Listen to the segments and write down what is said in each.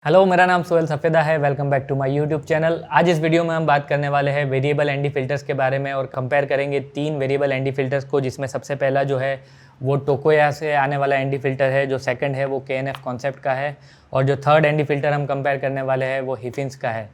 Hello, मेरा नाम सोहेल सफ़ेदा है। Welcome back to my YouTube channel. आज इस वीडियो में हम बात करने वाले हैं वेरिएबल एनडी फ़िल्टर्स के बारे में और कंपेयर करेंगे 3 वेरिएबल एनडी फ़िल्टर्स को, जिसमें सबसे पहला जो है वो टोकोया से आने वाला एनडी फ़िल्टर है, जो सेकंड है वो केएनएफ कॉन्सेप्ट का है और जो थर्ड एनडी फ़िल्टर हम कंपेयर करने वाले हैं वो हिफिन्स का है।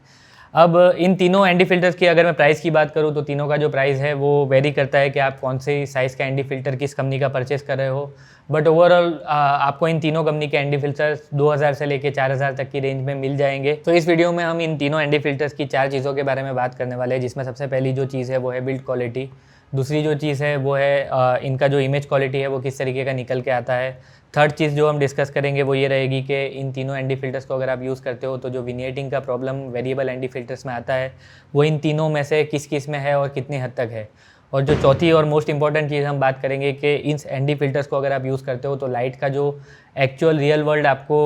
अब इन तीनों एनडी फ़िल्टर्स की अगर मैं प्राइस की बात करूँ तो तीनों का जो प्राइस है वो वेरी करता है कि आप कौन सी साइज़ का एनडी फ़िल्टर किस कंपनी का परचेस कर रहे हो। बट ओवरऑल आपको इन तीनों कंपनी के एनडी फ़िल्टर्स 2000 से लेके 4000 तक की रेंज में मिल जाएंगे। तो इस वीडियो में हम इन तीनों एनडी फ़िल्टर्स की 4 चीज़ों के बारे में बात करने वाले हैं, जिसमें सबसे पहली जो चीज़ है वो है बिल्ड क्वालिटी। दूसरी जो चीज़ है वो है इनका जो इमेज क्वालिटी है वो किस तरीके का निकल के आता है। थर्ड चीज़ जो हम डिस्कस करेंगे वो ये रहेगी कि इन तीनों एनडी फ़िल्टर्स को अगर आप यूज़ करते हो तो जो विनिएटिंग का प्रॉब्लम वेरिएबल एनडी फ़िल्टर्स में आता है वो इन तीनों में से किस किस में है और कितनी हद तक है। और जो चौथी और मोस्ट इंपॉर्टेंट चीज़ हम बात करेंगे कि इन एनडी फ़िल्टर्स को अगर आप यूज़ करते हो तो लाइट का जो एक्चुअल रियल वर्ल्ड आपको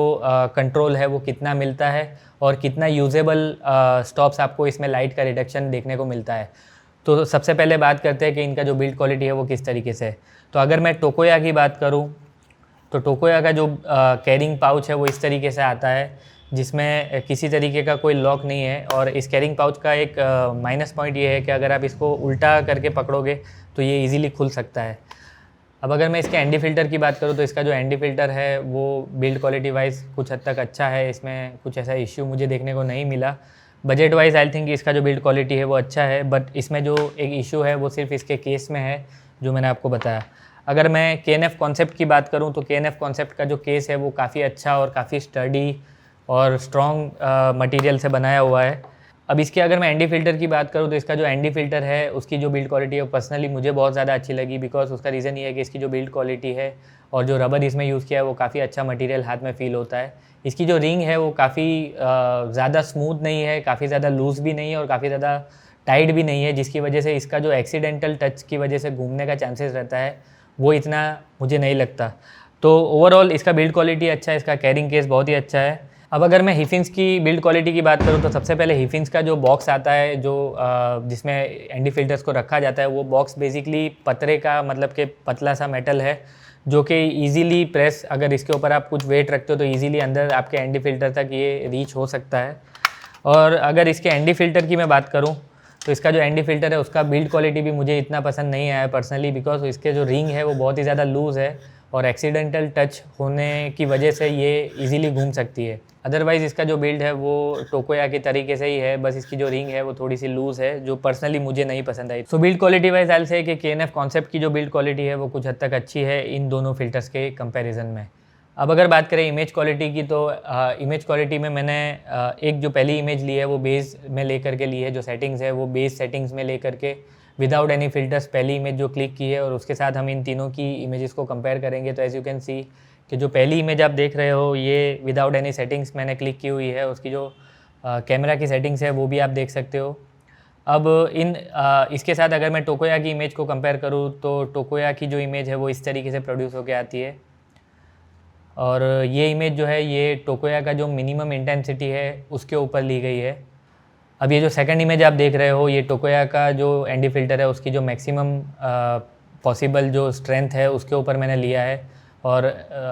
कंट्रोल है वो कितना मिलता है और कितना यूजेबल स्टॉप्स आपको इसमें लाइट का रिडक्शन देखने को मिलता है। तो सबसे पहले बात करते हैं कि इनका जो बिल्ड क्वालिटी है वो किस तरीके से है। तो अगर मैं टोकोया की बात करूँ तो टोकोया का जो कैरिंग पाउच है वो इस तरीके से आता है, जिसमें किसी तरीके का कोई लॉक नहीं है। और इस कैरिंग पाउच का एक माइनस पॉइंट ये है कि अगर आप इसको उल्टा करके पकड़ोगे तो ये इजीली खुल सकता है। अब अगर मैं इसके एनडी फ़िल्टर की बात करूँ तो इसका जो एनडी फ़िल्टर है वो बिल्ड क्वालिटी वाइज कुछ हद तक अच्छा है, इसमें कुछ ऐसा इश्यू मुझे देखने को नहीं मिला। बजट वाइज आई थिंक इसका जो बिल्ड क्वालिटी है वो अच्छा है, बट इसमें जो एक इशू है वो सिर्फ इसके केस में है जो मैंने आपको बताया। अगर मैं केएनएफ कॉन्सेप्ट की बात करूं तो केएनएफ कॉन्सेप्ट का जो केस है वो काफ़ी अच्छा और काफ़ी स्टडी और स्ट्रॉन्ग मटेरियल से बनाया हुआ है। अब इसके अगर मैं एनडी फ़िल्टर की बात करूं तो इसका जो एनडी फ़िल्टर है उसकी जो बिल्ड क्वालिटी है वो पर्सनली मुझे बहुत ज़्यादा अच्छी लगी, बिकॉज उसका रीज़न ये है कि इसकी जो बिल्ड क्वालिटी है और जो रबर इसमें यूज़ किया है वो काफ़ी अच्छा मटेरियल हाथ में फ़ील होता है। इसकी जो रिंग है वो काफ़ी ज़्यादा स्मूथ नहीं है, काफ़ी ज़्यादा लूज़ भी नहीं है और काफ़ी ज़्यादा टाइट भी नहीं है, जिसकी वजह से इसका जो एक्सीडेंटल टच की वजह से घूमने का चांसेस रहता है वो इतना मुझे नहीं लगता। तो ओवरऑल इसका बिल्ड क्वालिटी अच्छा है, इसका कैरिंग केस बहुत ही अच्छा है। अब अगर मैं हिफिन्स की बिल्ड क्वालिटी की बात करूँ तो सबसे पहले हिफिन्स का जो बॉक्स आता है जो जिसमें एनडी फ़िल्टर्स को रखा जाता है, वो बॉक्स बेसिकली पतरे का मतलब कि पतला सा मेटल है जो कि ईज़िली प्रेस, अगर इसके ऊपर आप कुछ वेट रखते हो तो ईज़िली अंदर आपके एनडी फ़िल्टर तक ये रीच हो सकता है। और अगर इसके एनडी फ़िल्टर की मैं बात करूँ तो इसका जो एनडी फ़िल्टर है उसका बिल्ड क्वालिटी भी मुझे इतना पसंद नहीं आया पर्सनली, बिकॉज इसके जो रिंग है वो बहुत ही ज़्यादा लूज़ है और एक्सीडेंटल टच होने की वजह से ये इजीली घूम सकती है। अदरवाइज़ इसका जो बिल्ड है वो टोकोया के तरीके से ही है, बस इसकी जो रिंग है वो थोड़ी सी लूज़ है जो पर्सनली मुझे नहीं पसंद आई। So build quality wise I say कि केएनएफ कॉन्सेप्ट की जो बिल्ड क्वालिटी है वो कुछ हद तक अच्छी है इन दोनों फ़िल्टर्स के कंपेरिजन में। अब अगर बात करें इमेज क्वालिटी की तो इमेज क्वालिटी में मैंने एक जो पहली इमेज ली है वो बेस में लेकर के ली है, जो सेटिंग्स है वो बेस सेटिंग्स में लेकर के विदाउट एनी फ़िल्टर्स पहली इमेज जो क्लिक की है और उसके साथ हम इन तीनों की इमेजेस को कंपेयर करेंगे। तो एज़ यू कैन सी कि जो पहली इमेज आप देख रहे हो ये विदाउट एनी सेटिंग्स मैंने क्लिक की हुई है, उसकी जो कैमरा की सेटिंग्स है वो भी आप देख सकते हो। अब इसके साथ अगर मैं टोकोया की इमेज को कंपेयर करूँ तो टोकोया की जो इमेज है वो इस तरीके से प्रोड्यूस होकर आती है और ये इमेज जो है ये टोकोया का जो मिनिमम इंटेंसिटी है उसके ऊपर ली गई है। अब ये जो सेकंड इमेज आप देख रहे हो ये टोकोया का जो एनडी फ़िल्टर है उसकी जो मैक्सिमम पॉसिबल जो स्ट्रेंथ है उसके ऊपर मैंने लिया है और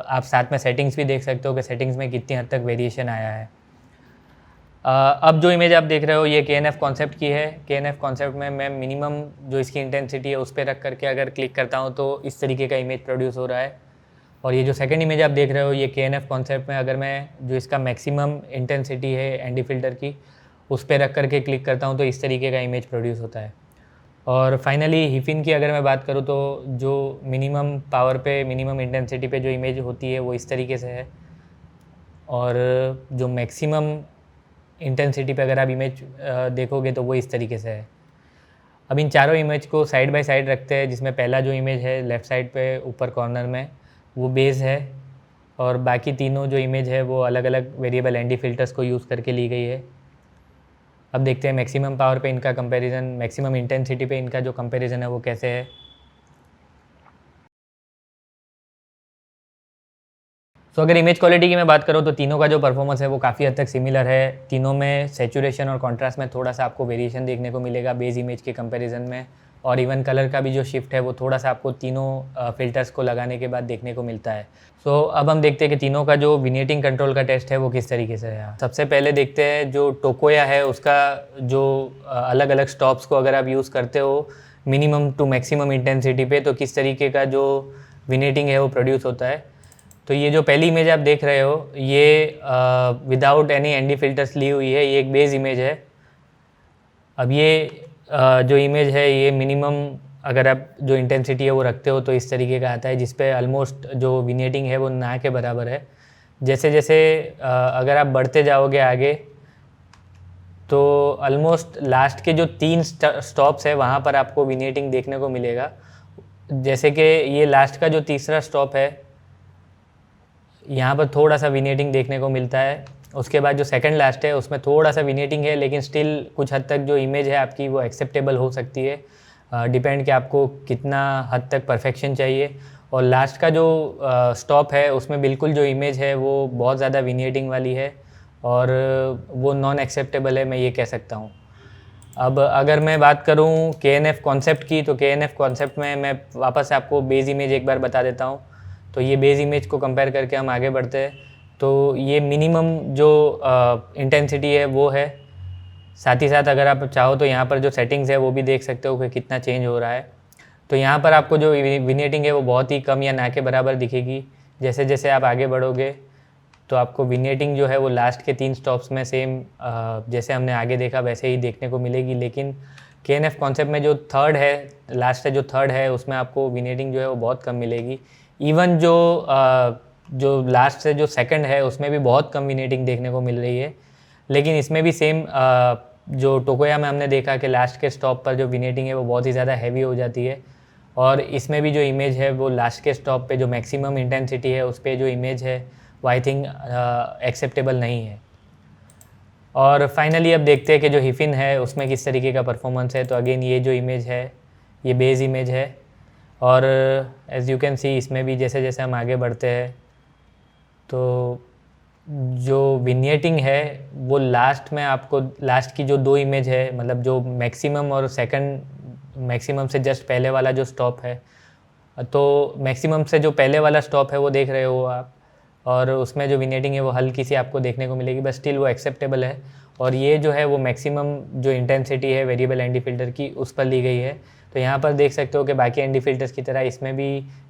आप साथ में सेटिंग्स भी देख सकते हो कि सेटिंग्स में कितनी हद तक वेरिएशन आया है। अब जो इमेज आप देख रहे हो ये केएनएफ कॉन्सेप्ट की है। केएनएफ कॉन्सेप्ट में मैं मिनिमम जो इसकी इंटेंसिटी है उस पर रख करके अगर क्लिक करता हूँ तो इस तरीके का इमेज प्रोड्यूस हो रहा है। और ये जो सेकंड इमेज आप देख रहे हो ये केएनएफ कॉन्सेप्ट में अगर मैं जो इसका मैक्सिमम इंटेंसिटी है एनडी फ़िल्टर की उस पर रख करके क्लिक करता हूँ तो इस तरीके का इमेज प्रोड्यूस होता है। और फाइनली हिफिन की अगर मैं बात करूँ तो जो मिनिमम पावर पे मिनिमम इंटेंसिटी पे जो इमेज होती है वो इस तरीके से है और जो मैक्सिमम इंटेंसिटी पे अगर आप इमेज देखोगे तो वो इस तरीके से है। अब इन चारों इमेज को साइड बाय साइड रखते हैं, जिसमें पहला जो इमेज है लेफ़्ट साइड पे ऊपर कॉर्नर में वो बेस है और बाकी तीनों जो इमेज है वो अलग अलग वेरिएबल एनडी फ़िल्टर्स को यूज़ करके ली गई है। अब देखते हैं मैक्सिमम पावर पे इनका कंपैरिजन, मैक्सिमम इंटेंसिटी पे इनका जो कंपैरिजन है वो कैसे है। तो अगर इमेज क्वालिटी की मैं बात करूँ तो तीनों का जो परफॉर्मेंस है वो काफ़ी हद तक सिमिलर है। तीनों में सैचुरेशन और कॉन्ट्रास्ट में थोड़ा सा आपको वेरिएशन देखने को मिलेगा बेस इमेज के कंपैरिजन में, और इवन कलर का भी जो शिफ्ट है वो थोड़ा सा आपको तीनों फ़िल्टर्स को लगाने के बाद देखने को मिलता है। सो अब हम देखते हैं कि तीनों का जो विनेटिंग कंट्रोल का टेस्ट है वो किस तरीके से है। सबसे पहले देखते हैं जो टोकोया है उसका जो अलग अलग स्टॉप्स को अगर आप यूज़ करते हो मिनिमम टू मैक्सिमम इंटेंसिटी पे, तो किस तरीके का जो विनेटिंग है वो प्रोड्यूस होता है। तो ये जो पहली इमेज आप देख रहे हो ये विदाउट एनी एनडी फिल्टर्स ली हुई है, ये एक बेस इमेज है। अब ये जो इमेज है ये मिनिमम अगर आप जो इंटेंसिटी है वो रखते हो तो इस तरीके का आता है, जिस पे ऑलमोस्ट जो विनेटिंग है वो ना के बराबर है। जैसे जैसे अगर आप बढ़ते जाओगे आगे तो ऑलमोस्ट लास्ट के जो 3 स्टॉप्स है वहाँ पर आपको विनेटिंग देखने को मिलेगा। जैसे कि ये लास्ट का जो तीसरा स्टॉप है यहाँ पर थोड़ा सा विनेटिंग देखने को मिलता है। उसके बाद जो सेकंड लास्ट है उसमें थोड़ा सा विनेटिंग है, लेकिन स्टिल कुछ हद तक जो इमेज है आपकी वो एक्सेप्टेबल हो सकती है। डिपेंड कि आपको कितना हद तक परफेक्शन चाहिए। और लास्ट का जो स्टॉप है उसमें बिल्कुल जो इमेज है वो बहुत ज़्यादा विनेटिंग वाली है और वो नॉन एक्सेप्टेबल है, मैं ये कह सकता हूँ। अब अगर मैं बात करूँ KNF कॉन्सेप्ट की, तो KNF कॉन्सेप्ट में मैं वापस आपको बेस इमेज एक बार बता देता हूँ। तो ये बेस इमेज को कंपेयर करके हम आगे बढ़ते हैं। तो ये मिनिमम जो इंटेंसिटी है वो है। साथ ही साथ अगर आप चाहो तो यहाँ पर जो सेटिंग्स है वो भी देख सकते हो कि कितना चेंज हो रहा है। तो यहाँ पर आपको जो विनेटिंग है वो बहुत ही कम या ना के बराबर दिखेगी। जैसे जैसे आप आगे बढ़ोगे तो आपको विनेटिंग जो है वो लास्ट के 3 स्टॉप्स में सेम जैसे हमने आगे देखा वैसे ही देखने को मिलेगी। लेकिन KNF कॉन्सेप्ट में जो थर्ड है, लास्ट से जो थर्ड है उसमें आपको विनेटिंग जो है वो बहुत कम मिलेगी। इवन जो लास्ट से जो सेकंड है उसमें भी बहुत कम विनेटिंग देखने को मिल रही है। लेकिन इसमें भी सेम जो टोकोया में हमने देखा कि लास्ट के स्टॉप पर जो विनेटिंग है वो बहुत ही ज़्यादा हैवी हो जाती है। और इसमें भी जो इमेज है वो लास्ट के स्टॉप पे जो मैक्सिमम इंटेंसिटी है उस पर जो इमेज है वो आई थिंक एक्सेप्टेबल नहीं है। और फाइनली अब देखते हैं कि जो हिफिन है उसमें किस तरीके का परफॉर्मेंस है। तो अगेन ये जो इमेज है ये बेस इमेज है और एज़ यू कैन सी इसमें भी जैसे जैसे हम आगे बढ़ते हैं तो जो विनेटिंग है वो लास्ट में आपको लास्ट की जो 2 इमेज है, मतलब जो मैक्सिमम और सेकंड मैक्सिमम से जस्ट पहले वाला जो स्टॉप है, तो मैक्सिमम से जो पहले वाला स्टॉप है वो देख रहे हो आप, और उसमें जो विनेटिंग है वो हल्की सी आपको देखने को मिलेगी, बस स्टिल वो एक्सेप्टेबल है। और ये जो है वो मैक्सिमम जो इंटेंसिटी है वेरिएबल एनडी फिल्टर की उस पर ली गई है। तो यहाँ पर देख सकते हो कि बाकी एनडी फिल्टर्स की तरह इसमें भी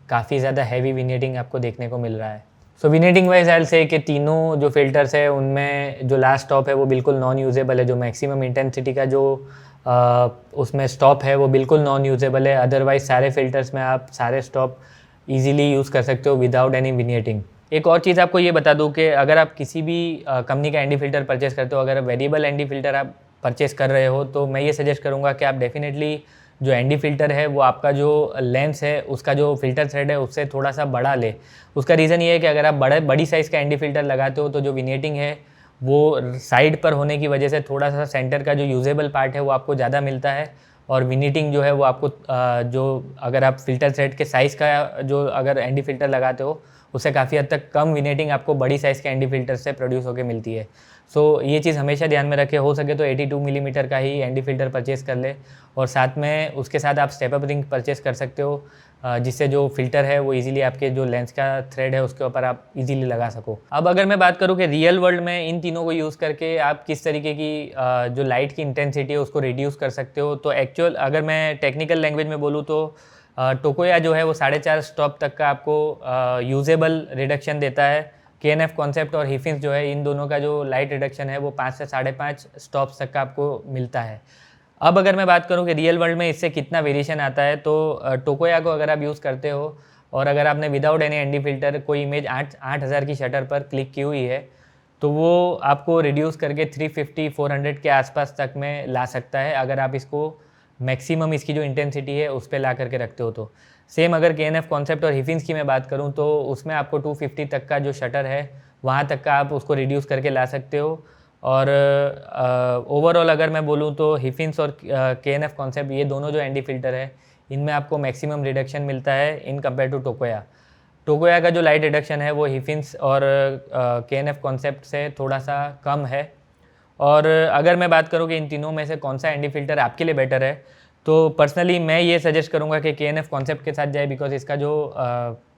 काफ़ी ज़्यादा हैवी विनेटिंग आपको देखने को मिल रहा है। सो विनेटिंग वाइज आई से कि तीनों जो फिल्टर्स है उनमें जो लास्ट स्टॉप है वो बिल्कुल नॉन यूजेबल है। जो मैक्सिमम इंटेंसिटी का जो उसमें स्टॉप है वो बिल्कुल नॉन यूजेबल है। अदरवाइज सारे फिल्टर्स में आप सारे स्टॉप ईजिली यूज़ कर सकते हो विदाउट एनी विनेटिंग। एक और चीज़ आपको ये बता दूं कि अगर आप किसी भी कंपनी का एनडी फिल्टर परचेस करते हो, अगर वेरिएबल एनडी फिल्टर आप परचेस कर रहे हो, तो मैं ये सजेस्ट करूँगा कि आप डेफिनेटली जो एनडी फिल्टर है वो आपका जो लेंस है उसका जो फिल्टर थ्रेड है उससे थोड़ा सा बड़ा ले। उसका रीज़न ये है कि अगर आप बड़ी साइज़ का एनडी फिल्टर लगाते हो तो जो विनेटिंग है वो साइड पर होने की वजह से थोड़ा सा सेंटर का जो यूजेबल पार्ट है वो आपको ज़्यादा मिलता है, और विनेटिंग जो है वो आपको जो अगर आप फिल्टर थ्रेड के साइज़ का जो अगर एनडी फिल्टर लगाते हो उससे काफ़ी हद तक कम विनेटिंग आपको बड़ी साइज़ के एनडी फिल्टर से प्रोड्यूस होकर मिलती है। सो ये चीज़ हमेशा ध्यान में रखें, हो सके तो 82 मिलीमीटर का ही एनडी फिल्टर परचेस कर ले, और साथ में उसके साथ आप स्टेप अप रिंग परचेस कर सकते हो जिससे जो फिल्टर है वो इजीली आपके जो लेंस का थ्रेड है उसके ऊपर आप इजीली लगा सको। अब अगर मैं बात करूँ कि रियल वर्ल्ड में इन तीनों को यूज़ करके आप किस तरीके की जो लाइट की इंटेंसिटी है उसको रिड्यूस कर सकते हो, तो एक्चुअल अगर मैं टेक्निकल लैंग्वेज में बोलूँ तो टोकोया जो है वो 4.5 स्टॉप तक का आपको यूजेबल रिडक्शन देता है। KNF कॉन्सेप्ट और हिफिन्स जो है इन दोनों का जो लाइट रिडक्शन है वो 5 से 5.5 स्टॉप्स तक का आपको मिलता है। अब अगर मैं बात करूं कि रियल वर्ल्ड में इससे कितना वेरिएशन आता है, तो टोकोया को अगर आप यूज़ करते हो और अगर आपने विदाउट एनी एनडी फिल्टर कोई इमेज 8000 की शटर पर क्लिक की हुई है तो वो आपको रिड्यूस करके 350-400 के आसपास तक में ला सकता है, अगर आप इसको मैक्सिमम इसकी जो इंटेंसिटी है उस पर ला करके रखते हो तो। सेम अगर KNF कॉन्सेप्ट और हिफिन्स की मैं बात करूं तो उसमें आपको 250 तक का जो शटर है वहां तक का आप उसको रिड्यूस करके ला सकते हो। और ओवरऑल अगर मैं बोलूं तो हिफिन्स और KNF कॉन्सेप्ट ये दोनों जो एनडी फिल्टर है इनमें आपको मैक्सिमम रिडक्शन मिलता है इन कंपेयर टू टोकोया। टोकोया का जो लाइट रिडक्शन है वो हिफिन्स और KNF कॉन्सेप्ट से थोड़ा सा कम है। और अगर मैं बात करूँ कि इन तीनों में से कौन सा एनडी फिल्टर आपके लिए बेटर है, तो पर्सनली मैं ये सजेस्ट करूँगा कि KNF कॉन्सेप्ट के साथ जाए, बिकॉज इसका जो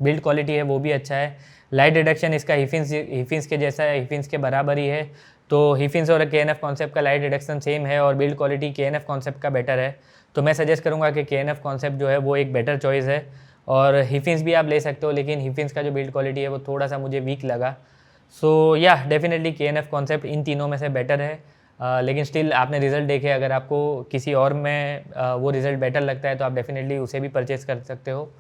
बिल्ड क्वालिटी है वो भी अच्छा है। लाइट रिडक्शन इसका हिफिन्स के जैसा है, हिफिन्स के बराबर ही है। तो हिफिन्स और KNF कॉन्सेप्ट का लाइट रिडक्शन सेम है और बिल्ड क्वालिटी KNF कॉन्सेप्ट का बेटर है। तो मैं सजेस्ट करूँगा कि KNF कॉन्सेप्ट जो है वो एक बेटर चॉइस है। और हिफिन्स भी आप ले सकते हो, लेकिन हिफिन्स का जो बिल्ड क्वालिटी है वो थोड़ा सा मुझे वीक लगा। सो या डेफिनेटली KNF कॉन्सेप्ट इन तीनों में से बेटर है। लेकिन स्टिल आपने रिज़ल्ट देखे, अगर आपको किसी और में वो रिज़ल्ट बेटर लगता है तो आप डेफिनेटली उसे भी परचेज़ कर सकते हो।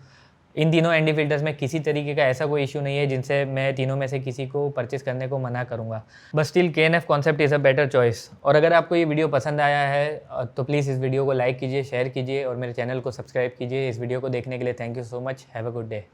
इन तीनों एनडी फिल्टर्स में किसी तरीके का ऐसा कोई इशू नहीं है जिनसे मैं तीनों में से किसी को परचेज़ करने को मना करूँगा। But still KNF concept is a better choice. और अगर आपको ये वीडियो पसंद आया है तो प्लीज़ इस वीडियो को लाइक कीजिए, शेयर कीजिए और मेरे चैनल को सब्सक्राइब कीजिए। इस वीडियो को देखने के लिए thank you so much. Have a good day.